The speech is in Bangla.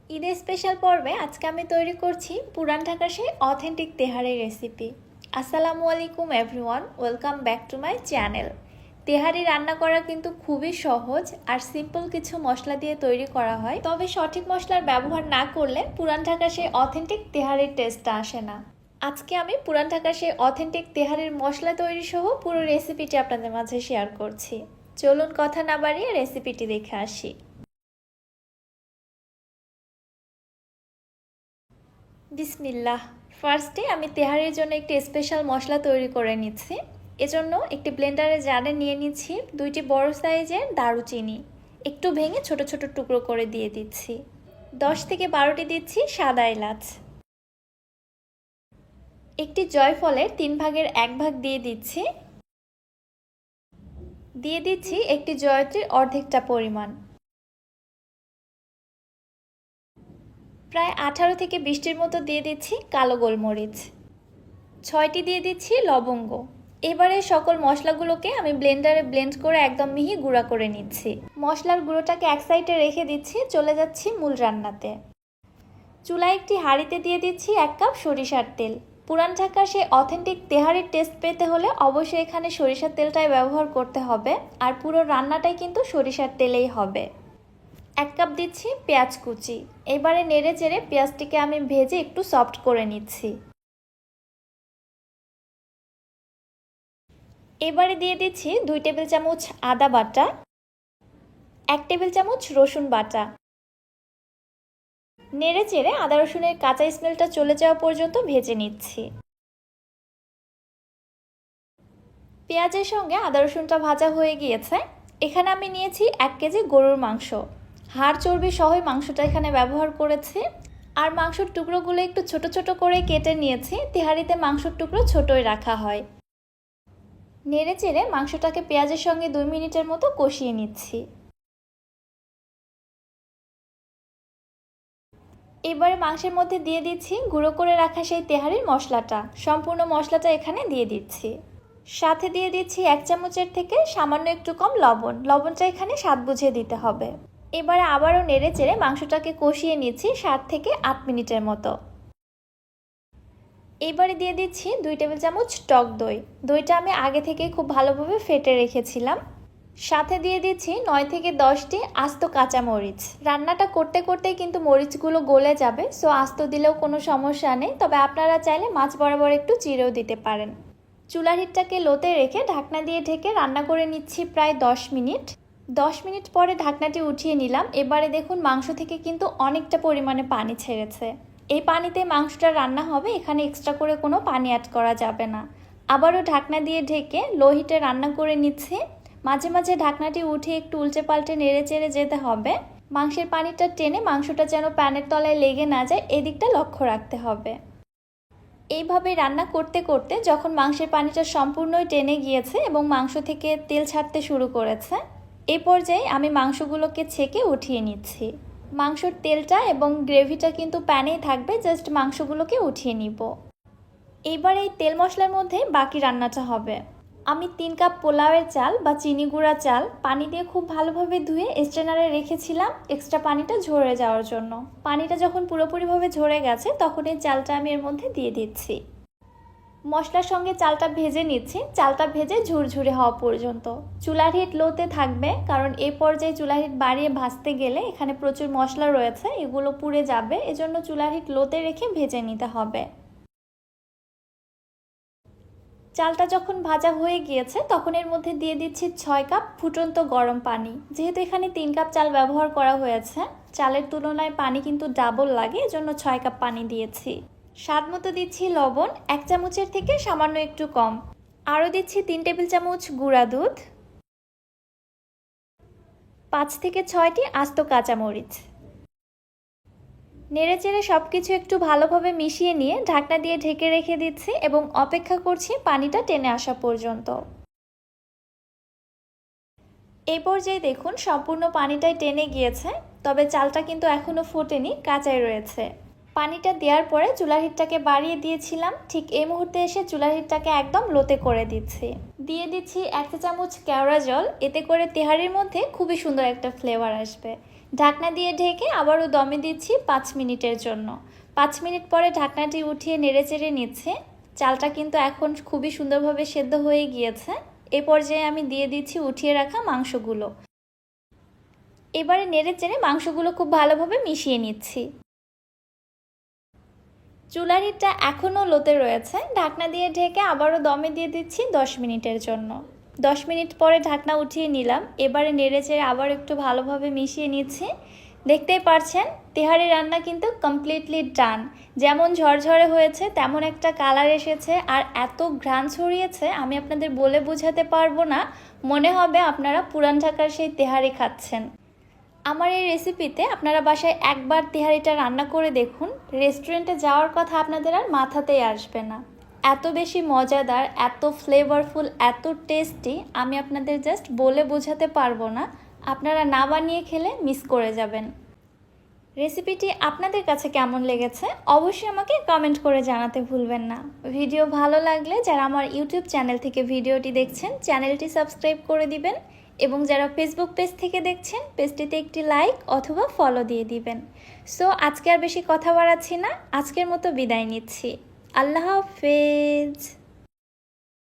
ঈদের স্পেশাল পর্বে আজকে আমি তৈরি করছি পুরান ঢাকার সেই অথেন্টিক তেহারি রেসিপি। আসসালামু আলাইকুম everyone, welcome back to my channel. Tehari রান্না করা কিন্তু খুবই সহজ আর সিম্পল কিছু মশলা দিয়ে তৈরি করা হয়, তবে সঠিক মশলার ব্যবহার না করলে পুরান ঢাকার সেই অথেন্টিক তেহারির টেস্টটা আসে না। আজকে আমি পুরান ঢাকার সেই অথেন্টিক তেহারির মশলা তৈরি সহ পুরো রেসিপিটি আপনাদের মাঝে শেয়ার করছি। চলুন কথা না বাড়িয়ে রেসিপিটি দেখে আসি। বিসমিল্লাহ। ফার্স্টে আমি তেহারির জন্য একটি স্পেশাল মশলা তৈরি করে নিচ্ছি। এজন্য একটি ব্লেন্ডারে জারে নিয়ে নিচ্ছি 2টি বড় সাইজের দারুচিনি, একটু ভেঙে ছোট ছোট টুকরো করে দিয়ে দিচ্ছি। 10 থেকে 12টি দিচ্ছি সাদা এলাচ। একটি জয়ফলের 3 ভাগের 1 ভাগ দিয়ে দিচ্ছি। দিয়ে দিচ্ছি একটি জয়ত্রীর অর্ধেকটা পরিমাণ। প্রায় 18 থেকে 20টির মতো দিয়ে দিচ্ছি কালো গোলমরিচ। 6টি দিয়ে দিচ্ছি লবঙ্গ। এবারে সকল মশলাগুলোকে আমি ব্লেন্ডারে ব্লেন্ড করে একদম মিহি গুঁড়া করে নিচ্ছি। মশলার গুঁড়োটাকে এক সাইডে রেখে দিচ্ছি, চলে যাচ্ছি মূল রান্নাতে। চুলায় একটি হাঁড়িতে দিয়ে দিচ্ছি 1 কাপ সরিষার তেল। পুরান ঢাকার সেই অথেন্টিক তেহারির টেস্ট পেতে হলে অবশ্যই এখানে সরিষার তেলটাই ব্যবহার করতে হবে, আর পুরো রান্নাটাই কিন্তু সরিষার তেলেই হবে। 1 কাপ দিচ্ছি পেঁয়াজ কুচি। এবারে নেড়ে চেড়ে পেঁয়াজটিকে আমি ভেজে একটু সফট করে নিচ্ছি। এবারে দিয়ে দিচ্ছি 2 টেবিল চামচ আদা বাটা, 1 টেবিল চামচ রসুন বাটা। নেড়ে চেড়ে আদা রসুনের কাঁচা স্মেলটা চলে যাওয়া পর্যন্ত ভেজে নিচ্ছি। পেঁয়াজের সঙ্গে আদা রসুনটা ভাজা হয়ে গিয়েছে। এখানে আমি নিয়েছি 1 কেজি গরুর মাংস। হাড় চর্বি সহই মাংসটা এখানে ব্যবহার করেছি। আর মাংসের টুকরোগুলো একটু ছোট ছোট করে কেটে নিয়েছি, তেহারিতে মাংসের টুকরো ছোটই রাখা হয়। নেড়ে চেড়ে মাংসটাকে পেঁয়াজের সঙ্গে 2 মিনিটের মতো কষিয়ে নিচ্ছি। এবারে মাংসের মধ্যে দিয়ে দিচ্ছি গুঁড়ো করে রাখা সেই তেহারির মশলাটা। সম্পূর্ণ মশলাটা এখানে দিয়ে দিচ্ছি। সাথে দিয়ে দিচ্ছি 1 চামচের থেকে সামান্য একটু কম লবণ। লবণটা এখানে স্বাদ বুঝে দিতে হবে। এবারে আবারও নেড়ে চেড়ে মাংসটাকে কষিয়ে নিচ্ছি 7 থেকে 8 মিনিটের মতো। এবারে দিয়ে দিচ্ছি 2 টেবিল চামচ টক দই। দইটা আমি আগে থেকে খুব ভালোভাবে ফেটে রেখেছিলাম। সাথে দিয়ে দিচ্ছি 9 থেকে 10টি আস্ত কাঁচামরিচ। রান্নাটা করতে করতেই কিন্তু মরিচগুলো গলে যাবে, সো আস্ত দিলেও কোনো সমস্যা নেই, তবে আপনারা চাইলে মাছ বরাবর একটু চিড়েও দিতে পারেন। চুলার হিটটাকে লোতে রেখে ঢাকনা দিয়ে ঢেকে রান্না করে নিচ্ছি প্রায় 10 মিনিট। 10 মিনিট পরে ঢাকনাটি উঠিয়ে নিলাম। এবারে দেখুন মাংস থেকে কিন্তু অনেকটা পরিমাণে পানি ছেড়েছে। এই পানিতে মাংসটা রান্না হবে, এখানে এক্সট্রা করে কোনো পানি অ্যাড করা যাবে না। আবারও ঢাকনা দিয়ে ঢেকে লো হিটে রান্না করে নিচ্ছি। মাঝে মাঝে ঢাকনাটি উঠিয়ে একটু উল্টে পাল্টে নেড়ে চেড়ে যেতে হবে। মাংসের পানিটা টেনে মাংসটা যেন প্যানের তলায় লেগে না যায়, এদিকটা লক্ষ্য রাখতে হবে। এইভাবে রান্না করতে করতে যখন মাংসের পানিটা সম্পূর্ণই টেনে গিয়েছে এবং মাংস থেকে তেল ছাড়তে শুরু করেছে, এই পর্যায়ে আমি মাংসগুলোকে ছেঁকে উঠিয়ে নিচ্ছি। মাংসর তেলটা এবং গ্রেভিটা কিন্তু প্যানেই থাকবে, জাস্ট মাংসগুলোকে উঠিয়ে নিব। এইবার এই তেল মশলার মধ্যে বাকি রান্নাটা হবে। আমি 3 কাপ পোলাওয়ের চাল বা চিনি গুঁড়া চাল পানি দিয়ে খুব ভালোভাবে ধুয়ে স্ট্রেনারে রেখেছিলাম এক্সট্রা পানিটা ঝরে যাওয়ার জন্য। পানিটা যখন পুরোপুরিভাবে ঝরে গেছে তখন এই চালটা আমি এর মধ্যে দিয়ে দিচ্ছি। মশলার সঙ্গে চালটা ভেজে নিচ্ছি, চালটা ভেজে ঝুরঝুরে হওয়া পর্যন্ত। চুলার হিট লোতে থাকবে, কারণ এই পর্যায়ে চুলার হিট বাড়িয়ে ভাজতে গেলে এখানে প্রচুর মশলা রয়েছে, এগুলো পুড়ে যাবে, এজন্য চুলার হিট লোতে রেখে ভেজে নিতে হবে। চালটা যখন ভাজা হয়ে গিয়েছে তখন এর মধ্যে দিয়ে দিচ্ছি 6 কাপ ফুটন্ত গরম পানি। যেহেতু এখানে 3 কাপ চাল ব্যবহার করা হয়েছে, চালের তুলনায় পানি কিন্তু ডাবল লাগে, এজন্য 6 কাপ পানি দিয়েছি। স্বাদ মতো দিচ্ছি লবণ, 1 চামচের থেকে সামান্য একটু কম। আরও দিচ্ছি 3 টেবিল চামচ গুঁড়া দুধ, 5 থেকে 6টি আস্ত কাঁচামরিচ। নেড়ে চেড়ে সব কিছু একটু ভালোভাবে মিশিয়ে নিয়ে ঢাকনা দিয়ে ঢেকে রেখে দিচ্ছি এবং অপেক্ষা করছি পানিটা টেনে আসা পর্যন্ত। এই পর্যায়ে দেখুন সম্পূর্ণ পানিটাই টেনে গিয়েছে, তবে চালটা কিন্তু এখনও ফোটেনি, কাঁচাই রয়েছে। পানিটা দেওয়ার পরে চুলার হিটটাকে বাড়িয়ে দিয়েছিলাম, ঠিক এই মুহূর্তে এসে চুলার হিটটাকে একদম লোতে করে দিচ্ছি। দিয়ে দিচ্ছি 1 চা চামচ কেওড়া জল, এতে করে তেহারির মধ্যে খুবই সুন্দর একটা ফ্লেভার আসবে। ঢাকনা দিয়ে ঢেকে আবারও দমে দিচ্ছি 5 মিনিটের জন্য। 5 মিনিট পরে ঢাকনাটি উঠিয়ে নেড়েচেড়ে নিচ্ছে। চালটা কিন্তু এখন খুবই সুন্দরভাবে সেদ্ধ হয়ে গিয়েছে। এই পর্যায়ে আমি দিয়ে দিচ্ছি উঠিয়ে রাখা মাংসগুলো। এবারে নেড়েচেড়ে মাংসগুলো খুব ভালোভাবে মিশিয়ে নিচ্ছি। চুলার হিটটা এখনও লোতে রয়েছে। ঢাকনা দিয়ে ঢেকে আবারও দমে দিয়ে দিচ্ছি 10 মিনিটের জন্য। 10 মিনিট পরে ঢাকনা উঠিয়ে নিলাম। এবারে নেড়েচেড়ে আবার একটু ভালোভাবে মিশিয়ে নিচ্ছি। দেখতেই পারছেন তেহারি রান্না কিন্তু কমপ্লিটলি ডান। যেমন ঝরঝরে হয়েছে তেমন একটা কালার এসেছে, আর এত ঘ্রাণ ছড়িয়েছে আমি আপনাদের বলে বোঝাতে পারবো না। মনে হবে আপনারা পুরান ঢাকার সেই তেহারি খাচ্ছেন। আমার এই রেসিপিতে আপনারা বাসায় একবার তেহারিটা রান্না করে দেখুন, রেস্টুরেন্টে যাওয়ার কথা আপনাদের আর মাথাতেই আসবে না। এত বেশি মজাদার, এত ফ্লেভারফুল, এত টেস্টি, আমি আপনাদের জাস্ট বলে বোঝাতে পারবো না। আপনারা না বানিয়ে খেলে মিস করে যাবেন। রেসিপিটি আপনাদের কাছে কেমন লেগেছে অবশ্যই আমাকে কমেন্ট করে জানাতে ভুলবেন না। ভিডিও ভালো লাগলে যারা আমার ইউটিউব চ্যানেল থেকে ভিডিওটি দেখছেন চ্যানেলটি সাবস্ক্রাইব করে দিবেন, এবং যারা ফেসবুক পেজ থেকে দেখছেন পেজটিতে একটি লাইক অথবা ফলো দিয়ে দিবেন। সো আজকে আর বেশি কথা বাড়াচ্ছি না, আজকের মতো বিদায় নিচ্ছি। আল্লাহ হাফেজ।